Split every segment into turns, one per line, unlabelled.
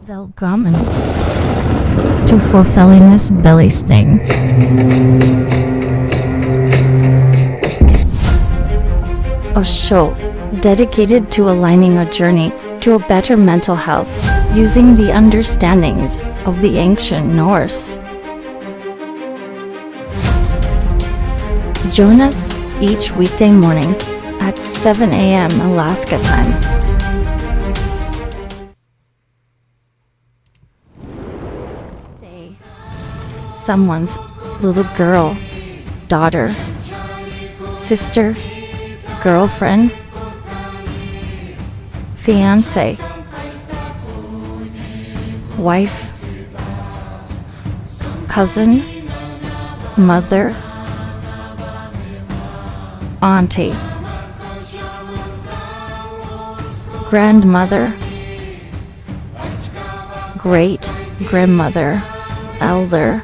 Welcome to fulfilling this belly sting. A show dedicated to aligning a journey to a better mental health using the understandings of the ancient Norse. Join us each weekday morning at 7 a.m. Alaska time. Someone's little girl, daughter, sister, girlfriend, fiance, wife, cousin, mother, auntie, grandmother, great grandmother, elder,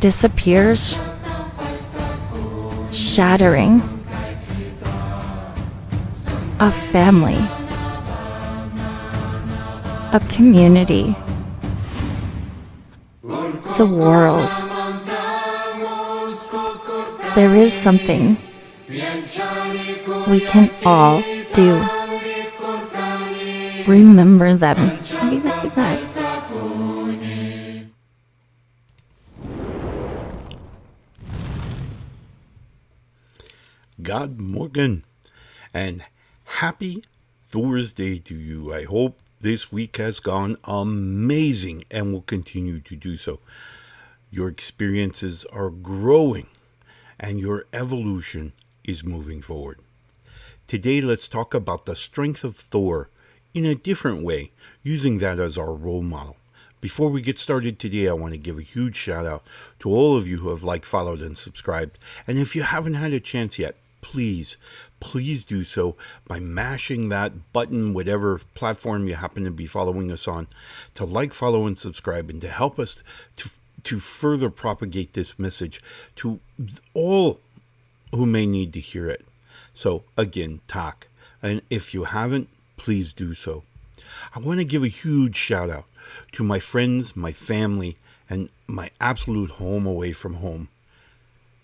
disappears, shattering, a family, a community, the world. There is something we can all do. Remember them.
God Morgan, and happy Thursday to you. I hope this week has gone amazing and will continue to do so. Your experiences are growing and your evolution is moving forward. Today, let's talk about the strength of Thor in a different way, using that as our role model. Before we get started today, I want to give a huge shout out to all of you who have liked, followed, and subscribed. And if you haven't had a chance yet, please do so by mashing that button, whatever platform you happen to be following us on, to like, follow, and subscribe, and to help us to further propagate this message to all who may need to hear it. So again, tak. And if you haven't, please do so. I want to give a huge shout out to my friends, my family, and my absolute home away from home,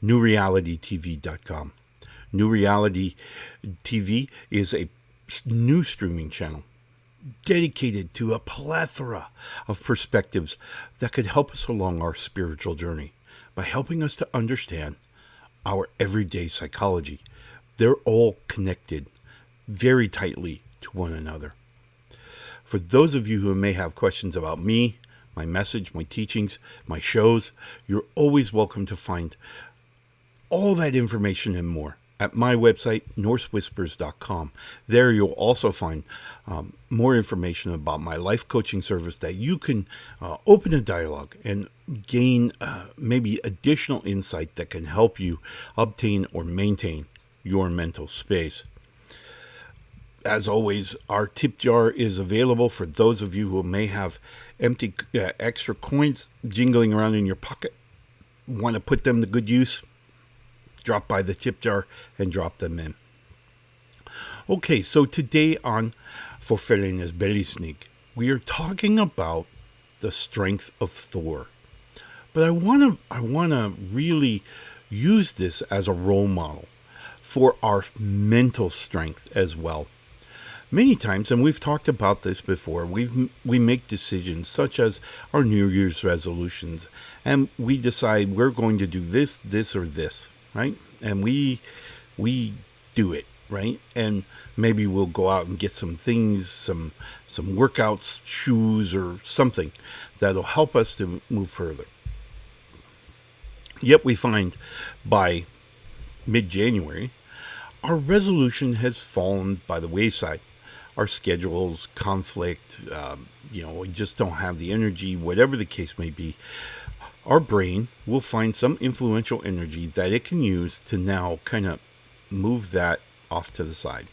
newrealitytv.com. New Reality TV is a new streaming channel dedicated to a plethora of perspectives that could help us along our spiritual journey by helping us to understand our everyday psychology. They're all connected very tightly to one another. For those of you who may have questions about me, my message, my teachings, my shows, you're always welcome to find all that information and more at my website, NorseWhispers.com. There you'll also find more information about my life coaching service that you can open a dialogue and gain maybe additional insight that can help you obtain or maintain your mental space. As always, our tip jar is available for those of you who may have empty extra coins jingling around in your pocket, want to put them to good use. Drop by the tip jar and drop them in. Okay, so today on Fulfilling His Belly Sneak, we are talking about the strength of Thor. But I want to really use this as a role model for our mental strength as well. Many times, and we've talked about this before, we make decisions such as our New Year's resolutions, and we decide we're going to do this, or this. Right? And we do it, right? And maybe we'll go out and get some things, some workouts, shoes, or something that'll help us to move further. Yet we find by mid-January, our resolution has fallen by the wayside. Our schedules conflict, we just don't have the energy, whatever the case may be. Our brain will find some influential energy that it can use to now kind of move that off to the side.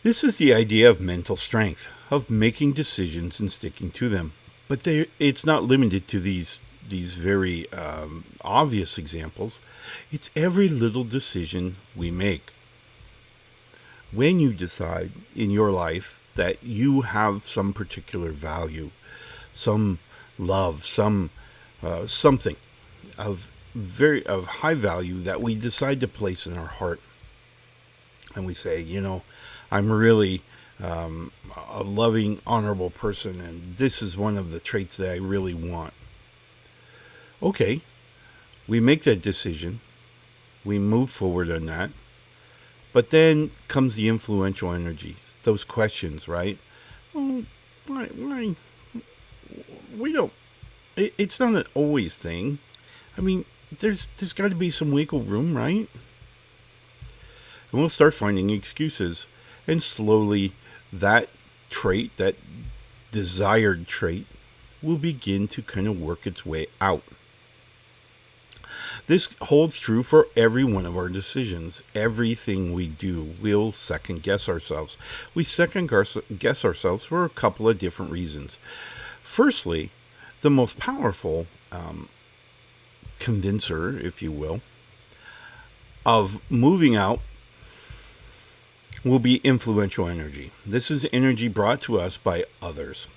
This is the idea of mental strength, of making decisions and sticking to them. But it's not limited to these very obvious examples. It's every little decision we make. When you decide in your life that you have some particular value, some love, some something of high value that we decide to place in our heart, and we say, I'm really a loving, honorable person, and this is one of the traits that I really want. Okay, we make that decision, we move forward on that, but then comes the influential energies, those questions, right? Well, why? We don't. It's not an always thing. I mean, there's got to be some wiggle room, right? And we'll start finding excuses, and slowly that trait, that desired trait, will begin to kind of work its way out. This holds true for every one of our decisions. Everything we do, we'll second guess ourselves. We second guess ourselves for a couple of different reasons. Firstly, the most powerful convincer, if you will, of moving out will be influential energy. This is energy brought to us by others,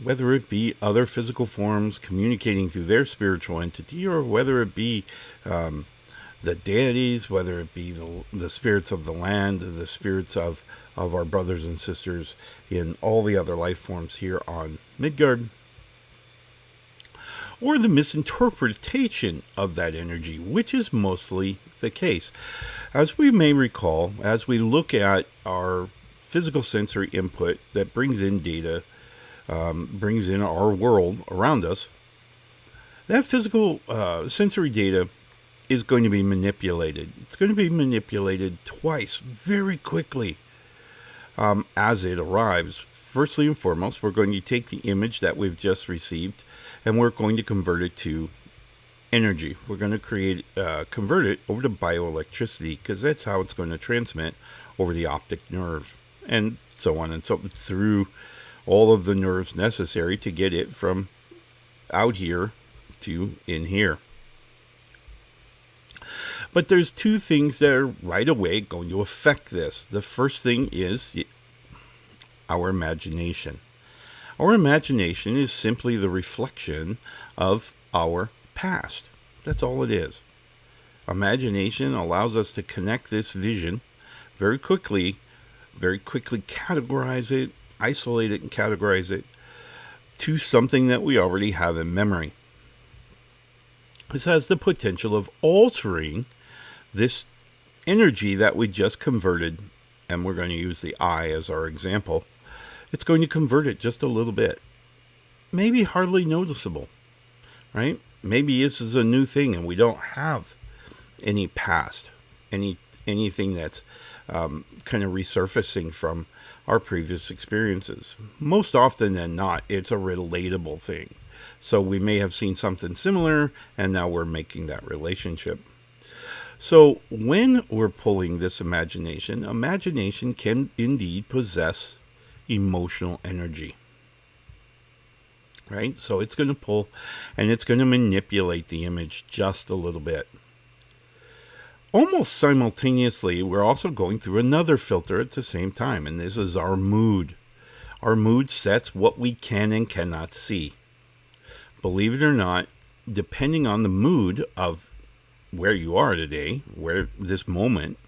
whether it be other physical forms communicating through their spiritual entity, or whether it be the deities, whether it be the spirits of the land, the spirits of our brothers and sisters in all the other life forms here on Midgard, or the misinterpretation of that energy, which is mostly the case. As we may recall, as we look at our physical sensory input that brings in data, brings in our world around us, that physical sensory data is going to be manipulated. It's going to be manipulated twice very quickly as it arrives. Firstly and foremost, we're going to take the image that we've just received and we're going to convert it to energy. We're going to convert it over to bioelectricity, because that's how it's going to transmit over the optic nerve, and so on and so through all of the nerves necessary to get it from out here to in here. But there's two things that are right away going to affect this. The first thing is our imagination. Our imagination is simply the reflection of our past. That's all it is. Imagination allows us to connect this vision very quickly categorize it, isolate it and categorize it to something that we already have in memory. This has the potential of altering this energy that we just converted, and we're going to use the I as our example. It's going to convert it just a little bit. Maybe hardly noticeable, right? Maybe this is a new thing and we don't have any past, anything that's kind of resurfacing from our previous experiences. Most often than not, it's a relatable thing. So we may have seen something similar and now we're making that relationship. So when we're pulling this imagination can indeed possess emotional energy, right? So it's going to pull and it's going to manipulate the image just a little bit. Almost simultaneously, we're also going through another filter at the same time, and this is our mood. Our mood sets what we can and cannot see. Believe it or not, depending on the mood of where you are today, where this moment,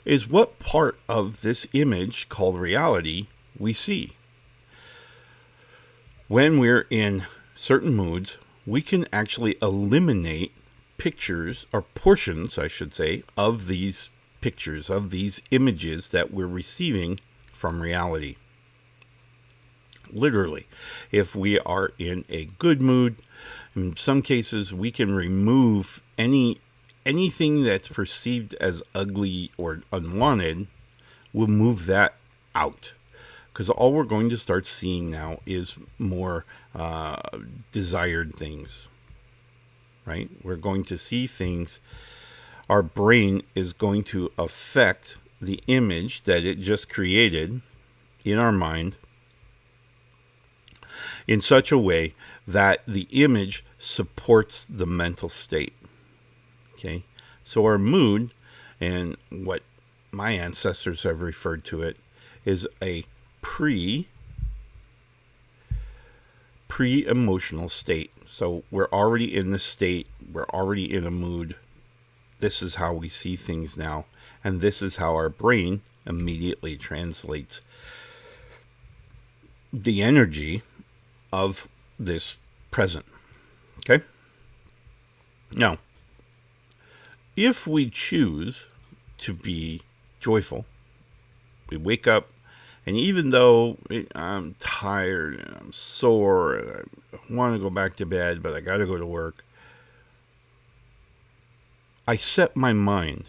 is what part of this image called reality we see. When we're in certain moods, we can actually eliminate pictures, or portions, I should say, of these pictures, of these images that we're receiving from reality. Literally, if we are in a good mood, in some cases we can remove anything that's perceived as ugly or unwanted. We'll move that out, because all we're going to start seeing now is more desired things, right? We're going to see things. Our brain is going to affect the image that it just created in our mind in such a way that the image supports the mental state. Okay, so our mood, and what my ancestors have referred to it, is a pre-emotional state. So we're already in the state, we're already in a mood. This is how we see things now, and this is how our brain immediately translates the energy of this present. Okay? Now, if we choose to be joyful, we wake up, and even though I'm tired and I'm sore and I want to go back to bed, but I got to go to work, I set my mind.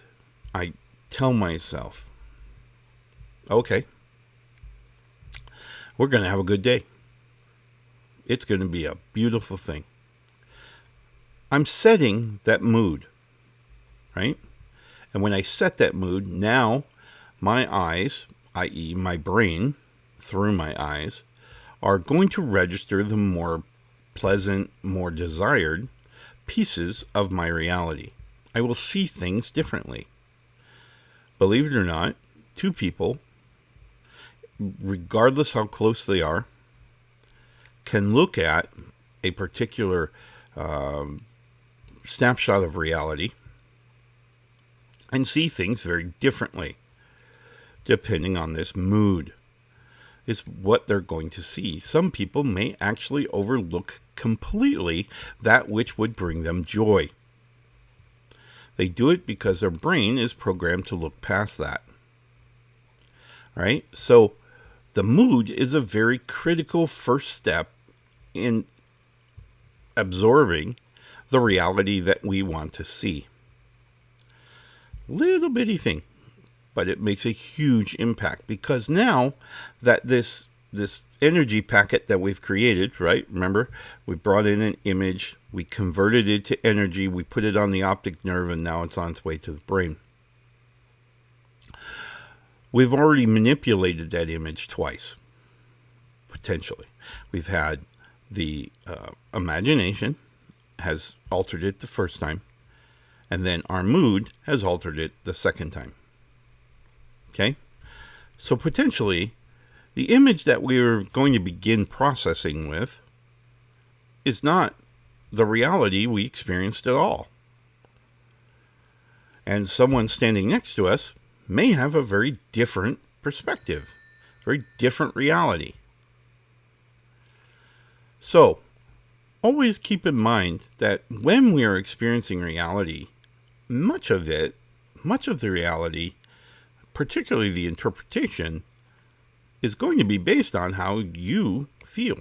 I tell myself, okay, we're going to have a good day. It's going to be a beautiful thing. I'm setting that mood, right? And when I set that mood, now my eyes, i.e. my brain, through my eyes, are going to register the more pleasant, more desired pieces of my reality. I will see things differently. Believe it or not, two people, regardless how close they are, can look at a particular snapshot of reality and see things very differently, depending on this mood. Is what they're going to see. Some people may actually overlook completely that which would bring them joy. They do it because their brain is programmed to look past that. Right? So the mood is a very critical first step in absorbing the reality that we want to see. Little bitty thing, but it makes a huge impact, because now that this energy packet that we've created, right? Remember, we brought in an image, we converted it to energy, we put it on the optic nerve, and now it's on its way to the brain. We've already manipulated that image twice, potentially. We've had the imagination has altered it the first time, and then our mood has altered it the second time. Okay? So potentially, the image that we're going to begin processing with is not the reality we experienced at all. And someone standing next to us may have a very different perspective, very different reality. So, always keep in mind that when we are experiencing reality, much of the reality, particularly the interpretation, is going to be based on how you feel.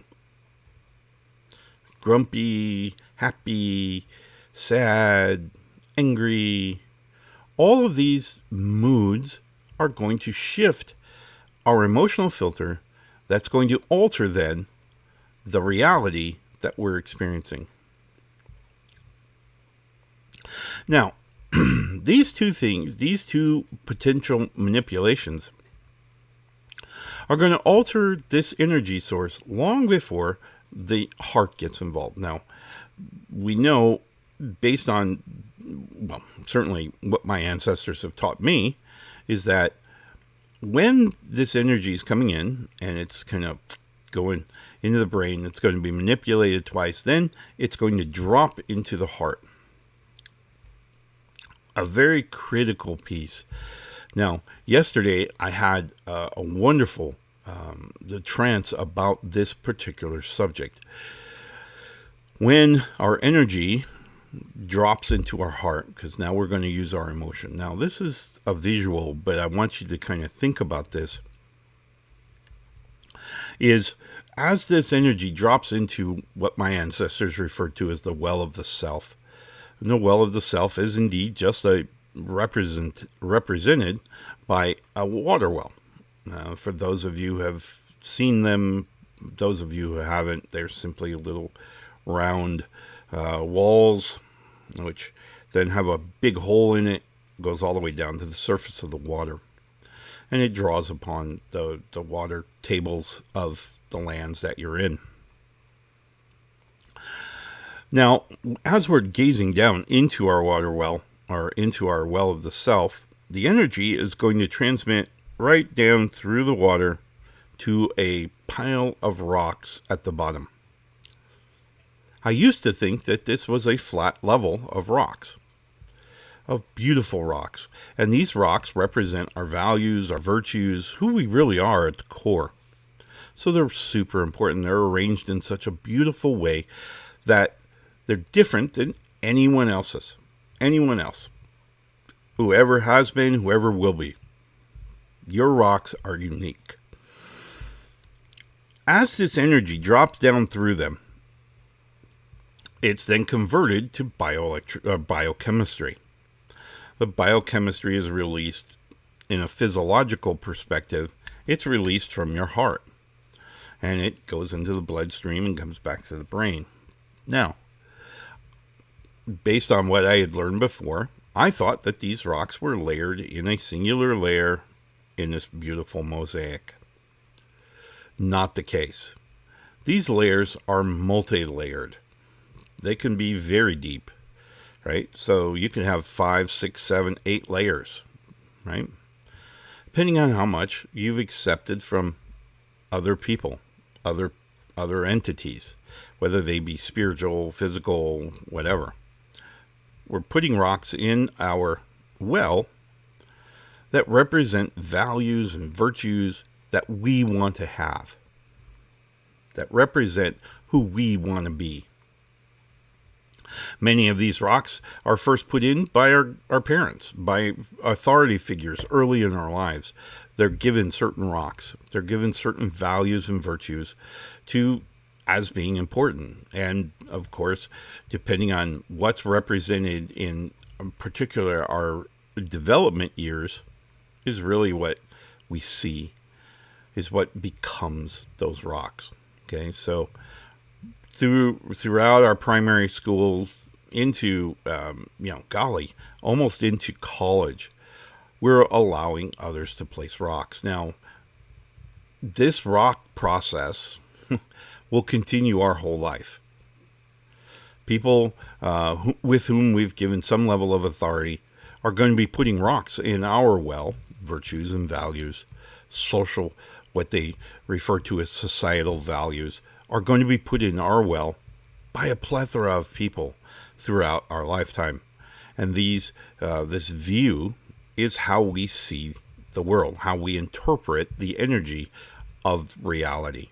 Grumpy, happy, sad, angry. All of these moods are going to shift our emotional filter. That's going to alter then the reality that we're experiencing. Now, these two potential manipulations are going to alter this energy source long before the heart gets involved. Now, we know, based on, well, certainly what my ancestors have taught me, is that when this energy is coming in and it's kind of going into the brain, it's going to be manipulated twice, then it's going to drop into the heart. A very critical piece. Now, yesterday I had a wonderful the trance about this particular subject. When our energy drops into our heart, because now we're going to use our emotion. Now, this is a visual, but I want you to kind of think about this. Is as this energy drops into what my ancestors referred to as the well of the self. And the well of the self is indeed just represented by a water well. For those of you who have seen them, those of you who haven't, they're simply little round walls, which then have a big hole in it, goes all the way down to the surface of the water. And it draws upon the water tables of the lands that you're in. Now, as we're gazing down into our water well, or into our well of the self, the energy is going to transmit right down through the water to a pile of rocks at the bottom. I used to think that this was a flat level of rocks, of beautiful rocks. And these rocks represent our values, our virtues, who we really are at the core. So they're super important. They're arranged in such a beautiful way that they're different than anyone else's. Anyone else. Whoever has been, whoever will be. Your rocks are unique. As this energy drops down through them, it's then converted to biochemistry. The biochemistry is released in a physiological perspective. It's released from your heart. And it goes into the bloodstream and comes back to the brain. Now, based on what I had learned before, I thought that these rocks were layered in a singular layer in this beautiful mosaic. Not the case. These layers are multi-layered. They can be very deep, right? So you can have 5, 6, 7, 8 layers, right? Depending on how much you've accepted from other people, other entities, whether they be spiritual, physical, whatever. We're putting rocks in our well that represent values and virtues that we want to have, that represent who we want to be. Many of these rocks are first put in by our parents, by authority figures early in our lives. They're given certain rocks. They're given certain values and virtues as being important. And of course, depending on what's represented in particular our development years is really what we see, is what becomes those rocks. Okay, so throughout our primary schools into, almost into college, we're allowing others to place rocks. Now, this rock process will continue our whole life. People with whom we've given some level of authority are going to be putting rocks in our well, virtues and values, social, what they refer to as societal values, are going to be put in our well by a plethora of people throughout our lifetime. And this view is how we see the world, how we interpret the energy of reality.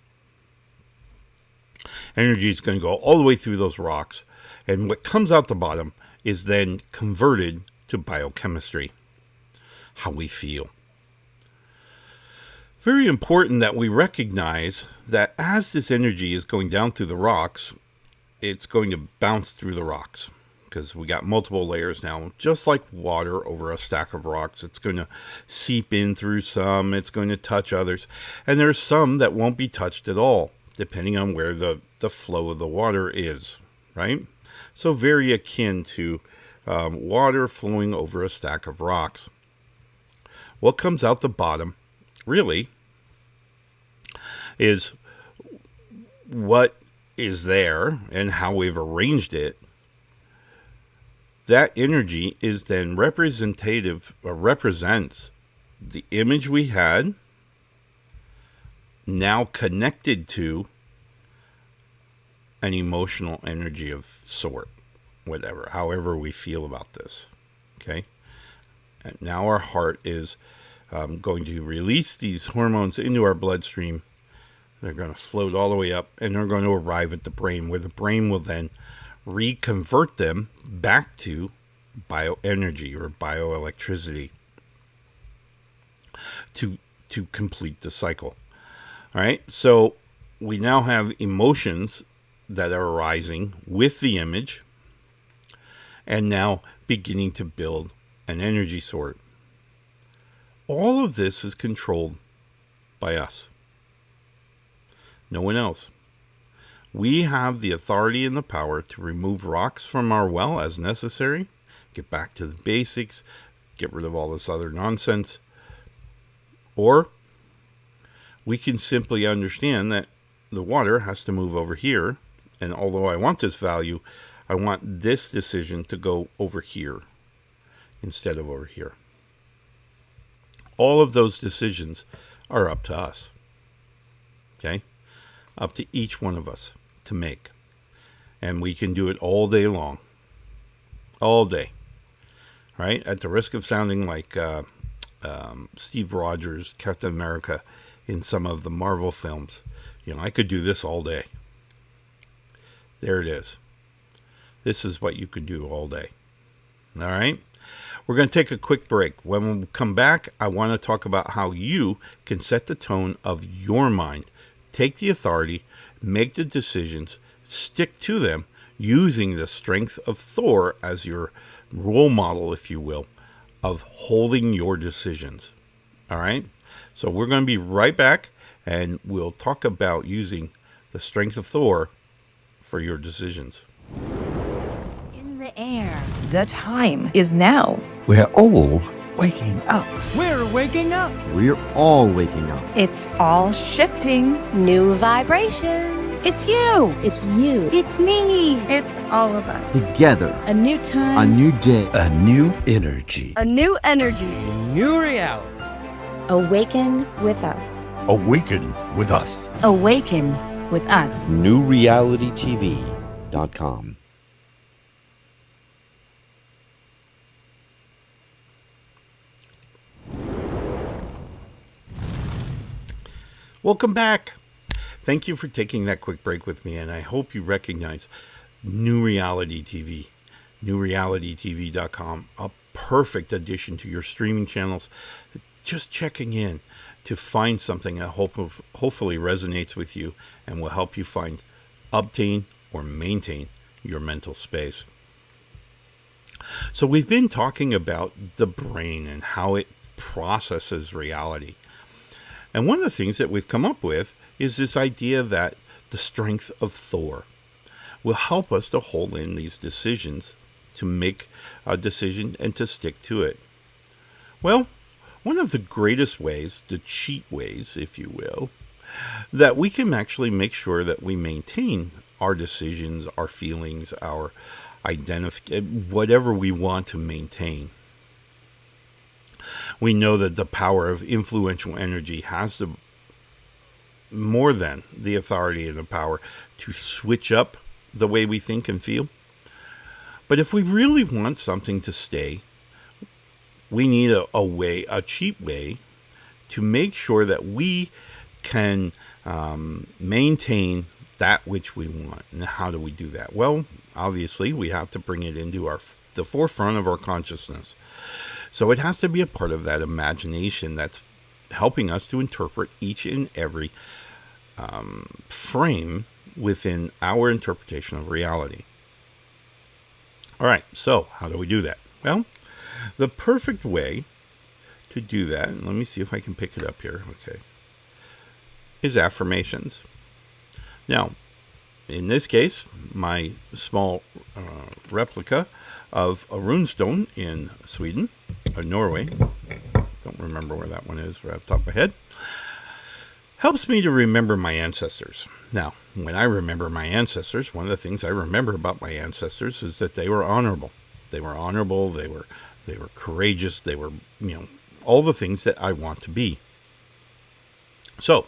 Energy is going to go all the way through those rocks, and what comes out the bottom is then converted to biochemistry, how we feel. Very important that we recognize that as this energy is going down through the rocks, it's going to bounce through the rocks, because we got multiple layers now. Just like water over a stack of rocks, it's going to seep in through some, it's going to touch others, and there's some that won't be touched at all, depending on where the flow of the water is, right? So very akin to water flowing over a stack of rocks. What comes out the bottom really is what is there and how we've arranged it. That energy is then represents the image we had, now connected to an emotional energy of sort, whatever, however we feel about this. Okay, and now our heart is going to release these hormones into our bloodstream. They're going to float all the way up, and they're going to arrive at the brain, where the brain will then reconvert them back to bioenergy or bioelectricity to complete the cycle. All right, so we now have emotions that are arising with the image, and now beginning to build an energy sort. All of this is controlled by us. No one else. We have the authority and the power to remove rocks from our well as necessary, get back to the basics, get rid of all this other nonsense, or we can simply understand that the water has to move over here, and although I want this value, I want this decision to go over here instead of over here. All of those decisions are up to us. Okay? Up to each one of us to make. And we can do it all day long. All day. Right? At the risk of sounding like Steve Rogers, Captain America, in some of the Marvel films. I could do this all day. There it is. This is what you could do all day. All right? We're going to take a quick break. When we come back, I want to talk about how you can set the tone of your mind. Take the authority, make the decisions, stick to them, using the strength of Thor as your role model, if you will, of holding your decisions. All right? So we're going to be right back, and we'll talk about using the strength of Thor for your decisions.
In the air. The time is now.
We're all waking up.
We're waking up.
We're all waking up.
It's all shifting.
New vibrations.
It's you.
It's you.
It's me.
It's all of us.
Together.
A new time.
A new day.
A new energy.
A new energy.
New reality.
Awaken with us.
Awaken with us.
Awaken with us.
newrealitytv.com.
Welcome back. Thank you for taking that quick break with me, and I hope you recognize New Reality TV, newrealitytv.com, a perfect addition to your streaming channels. Just checking in to find something that hopefully resonates with you and will help you obtain, or maintain your mental space. So we've been talking about the brain and how it processes reality. And one of the things that we've come up with is this idea that the strength of Thor will help us to hold in these decisions, to make a decision and to stick to it. Well, one of the greatest ways, the cheat ways, if you will, that we can actually make sure that we maintain our decisions, our feelings, our whatever we want to maintain. We know that the power of influential energy has more than the authority and the power to switch up the way we think and feel. But if we really want something to stay, we need a cheap way to make sure that we can maintain that which we want. And how do we do that? Well, obviously, we have to bring it into the forefront of our consciousness. So it has to be a part of that imagination that's helping us to interpret each and every frame within our interpretation of reality. All right, so how do we do that? Well, the perfect way to do that, and let me see if I can pick it up here, okay, is affirmations. Now, in this case, my small replica of a runestone in Sweden, or Norway, don't remember where that one is right off the top of my head, helps me to remember my ancestors. Now, when I remember my ancestors, one of the things I remember about my ancestors is that they were honorable. They were honorable, they were courageous, they were, all the things that I want to be. So,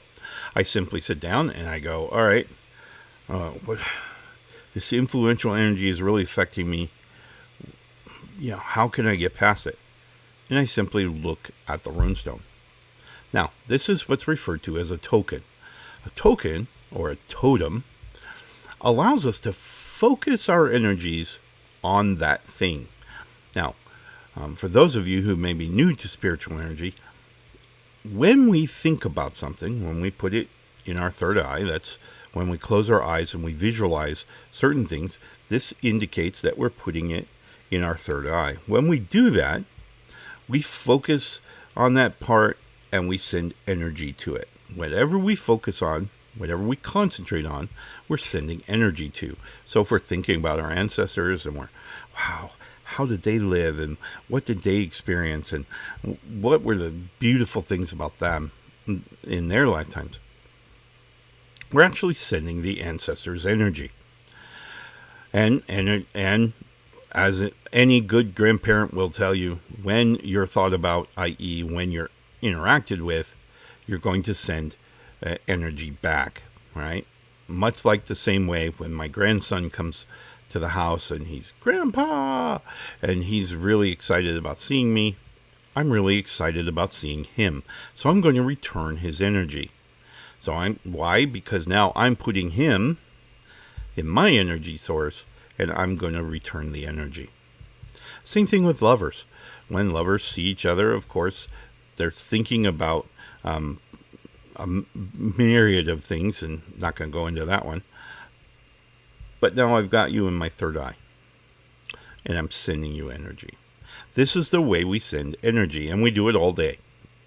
I simply sit down and I go, all right, this influential energy is really affecting me. How can I get past it? And I simply look at the runestone. Now, this is what's referred to as a token. A token, or a totem, allows us to focus our energies on that thing. Now, for those of you who may be new to spiritual energy, when we think about something, when we put it in our third eye, that's when we close our eyes and we visualize certain things, this indicates that we're putting it in our third eye. When we do that, we focus on that part and we send energy to it. Whatever we focus on, whatever we concentrate on, we're sending energy to. So if we're thinking about our ancestors and wow, how did they live and what did they experience and what were the beautiful things about them in their lifetimes, we're actually sending the ancestors' energy. And as any good grandparent will tell you, when you're thought about, i.e. when you're interacted with, you're going to send energy back, right? Much like the same way when my grandson comes to the house and he's, "Grandpa," and he's really excited about seeing me, I'm really excited about seeing him. So I'm going to return his energy. Why? Because now I'm putting him in my energy source, and I'm going to return the energy. Same thing with lovers. When lovers see each other, of course, they're thinking about a myriad of things, and not going to go into that one. But now I've got you in my third eye, and I'm sending you energy. This is the way we send energy, and we do it all day.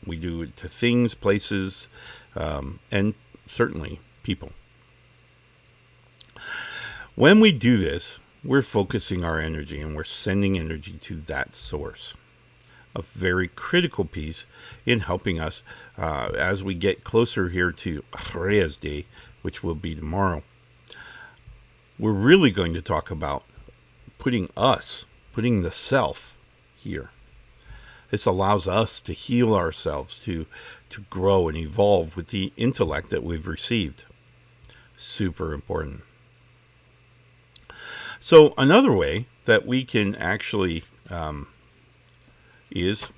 We do it to things, places, and certainly people. When we do this, we're focusing our energy, and we're sending energy to that source. A very critical piece in helping us as we get closer here to Reyes Day, which will be tomorrow. We're really going to talk about putting the self here. This allows us to heal ourselves, to grow and evolve with the intellect that we've received. Super important. So another way that we can actually is,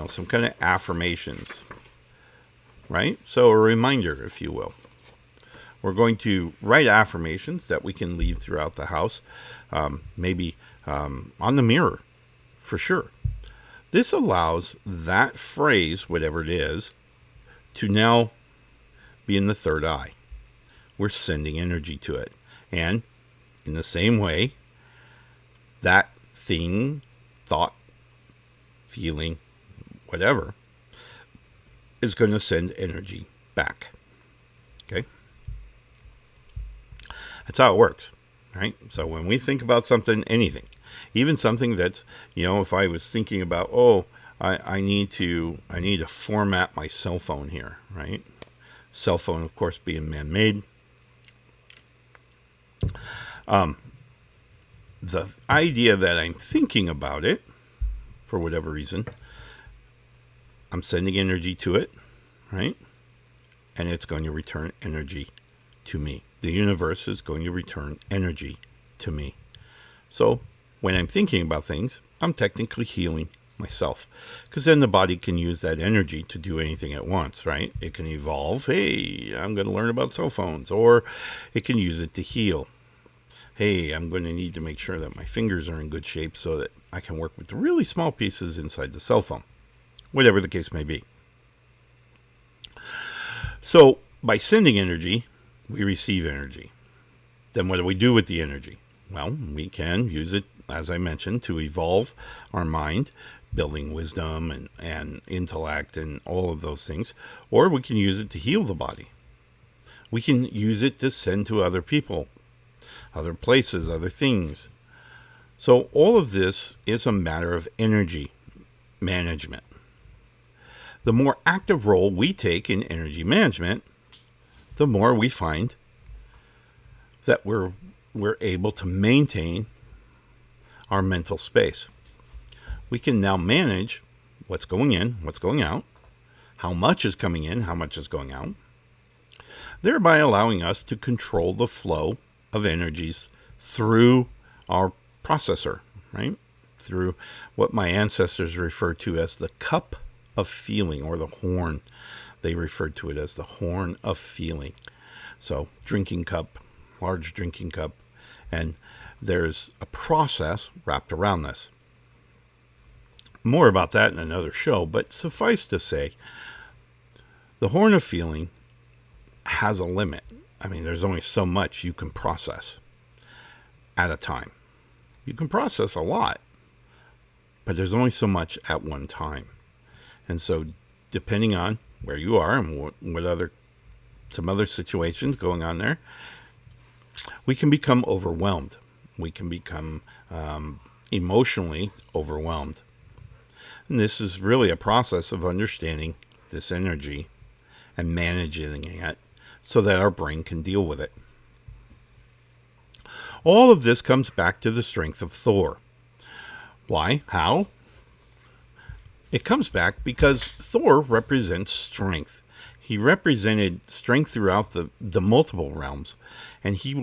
some kind of affirmations, right? So a reminder, if you will. We're going to write affirmations that we can leave throughout the house, maybe on the mirror, for sure. This allows that phrase, whatever it is, to now be in the third eye. We're sending energy to it. And in the same way, that thing, thought, feeling, whatever, is going to send energy back. Okay? That's how it works, right? So when we think about something, anything, even something that's, if I was thinking about, I need to format my cell phone here, right? Cell phone, of course, being man-made. The idea that I'm thinking about it, for whatever reason, I'm sending energy to it, right? And it's going to return energy to me. The universe is going to return energy to me. So when I'm thinking about things, I'm technically healing myself, because then the body can use that energy to do anything it wants, right? It can evolve. Hey, I'm going to learn about cell phones, or it can use it to heal. Hey, I'm going to need to make sure that my fingers are in good shape so that I can work with the really small pieces inside the cell phone, whatever the case may be. So by sending energy, we receive energy. Then what do we do with the energy? Well, we can use it, as I mentioned, to evolve our mind, building wisdom and intellect and all of those things. Or we can use it to heal the body. We can use it to send to other people, other places, other things. So all of this is a matter of energy management. The more active role we take in energy management, the more we find that we're able to maintain our mental space. We can now manage what's going in, what's going out, how much is coming in, how much is going out, thereby allowing us to control the flow of energies through our processor, right? Through what my ancestors referred to as the cup of feeling, or the horn. They referred to it as the horn of feeling. So drinking cup, large drinking cup, and there's a process wrapped around this. More about that in another show, but suffice to say, the horn of feeling has a limit. I mean, there's only so much you can process at a time. You can process a lot, but there's only so much at one time. And so depending on where you are and some other situations going on there, we can become overwhelmed. We can become emotionally overwhelmed. And this is really a process of understanding this energy and managing it so that our brain can deal with it. All of this comes back to the strength of Thor. Why? How? It comes back because Thor represents strength. He represented strength throughout the multiple realms, and he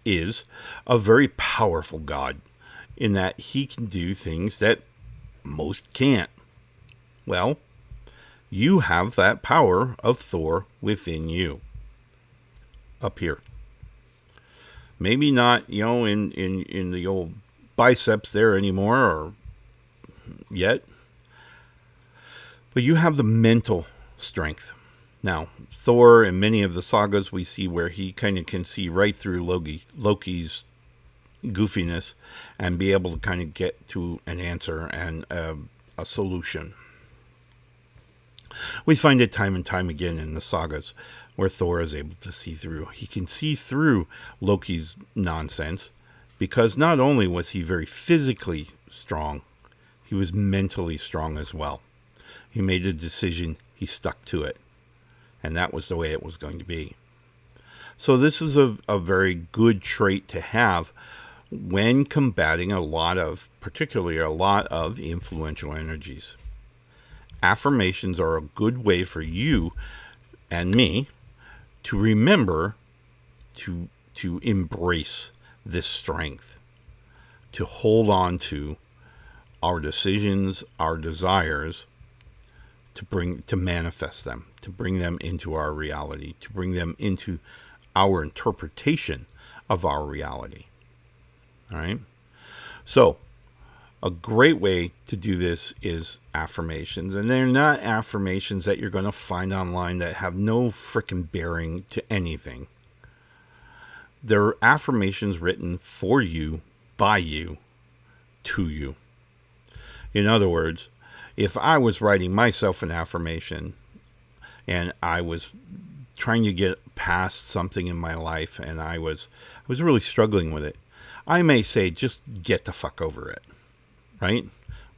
is a very powerful god in that he can do things that most can't. Well, you have that power of Thor within you. Up here. Maybe not, in the old biceps there anymore or yet. But you have the mental strength. Now, Thor, in many of the sagas, we see where he kind of can see right through Loki's goofiness and be able to kind of get to an answer and a solution. We find it time and time again in the sagas where Thor is able to see through. He can see through Loki's nonsense because not only was he very physically strong, he was mentally strong as well. He made a decision, he stuck to it, and that was the way it was going to be. So this is a very good trait to have when combating particularly a lot of influential energies. Affirmations are a good way for you and me to remember to embrace this strength, to hold on to our decisions, our desires, to manifest them, to bring them into our reality, to bring them into our interpretation of our reality. All right? So, a great way to do this is affirmations. And they're not affirmations that you're going to find online that have no frickin' bearing to anything. They're affirmations written for you, by you, to you. In other words, if I was writing myself an affirmation and I was trying to get past something in my life and I was really struggling with it, I may say, just get the fuck over it. Right?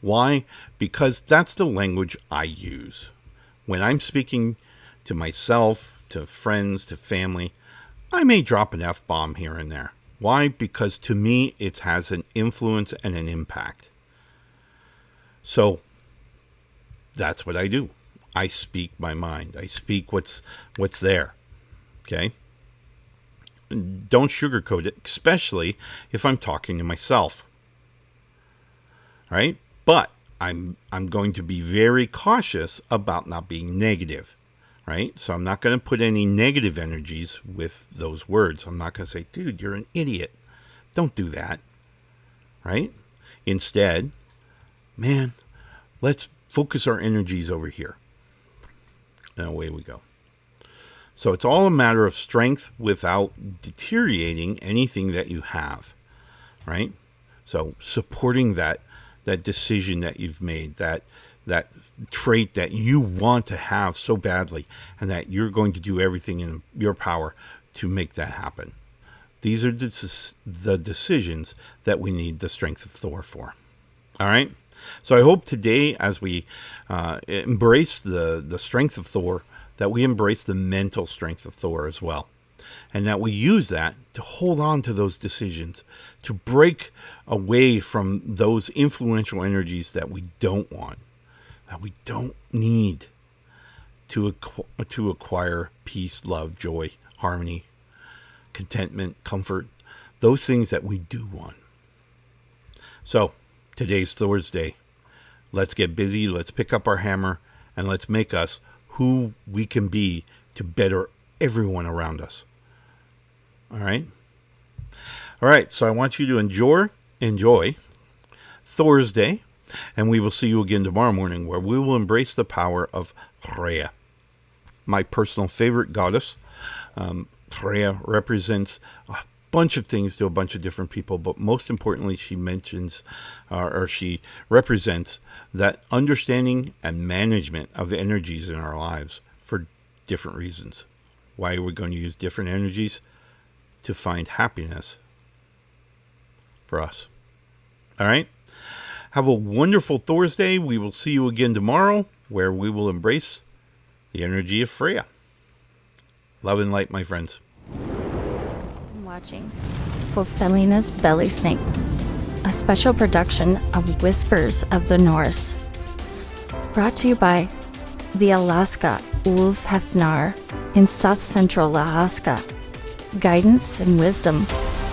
Why? Because that's the language I use. When I'm speaking to myself, to friends, to family, I may drop an F-bomb here and there. Why? Because to me, it has an influence and an impact. So, that's what I do. I speak my mind. I speak what's there. Okay? Don't sugarcoat it, especially if I'm talking to myself. Right? But I'm going to be very cautious about not being negative. Right? So I'm not going to put any negative energies with those words. I'm not going to say, dude, you're an idiot. Don't do that. Right? Instead, man, let's focus our energies over here. And away we go. So it's all a matter of strength without deteriorating anything that you have. Right? So supporting that decision that you've made, that trait that you want to have so badly, and that you're going to do everything in your power to make that happen. These are the decisions that we need the strength of Thor for. All right? So I hope today, as we embrace the strength of Thor, that we embrace the mental strength of Thor as well. And that we use that to hold on to those decisions, to break away from those influential energies that we don't want, that we don't need to acquire peace, love, joy, harmony, contentment, comfort, those things that we do want. So, today's Thor's Day. Let's get busy, let's pick up our hammer, and let's make us who we can be to better everyone around us. All right? All right, so I want you to enjoy Thor's Day, and we will see you again tomorrow morning, where we will embrace the power of Freya, my personal favorite goddess. Freya represents a bunch of things to a bunch of different people, but most importantly, she mentions, or she represents that understanding and management of energies in our lives for different reasons. Why are we going to use different energies? To find happiness for us. All right? Have a wonderful Thursday. We will see you again tomorrow, where we will embrace the energy of Freya. Love and light, my friends.
Watching for Felina's Belly Snake, a special production of Whispers of the Norse. Brought to you by the Alaska Ulfhafnar in south central Alaska. Guidance and wisdom,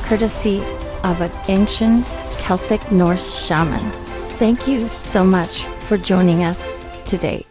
courtesy of an ancient Celtic Norse shaman. Thank you so much for joining us today.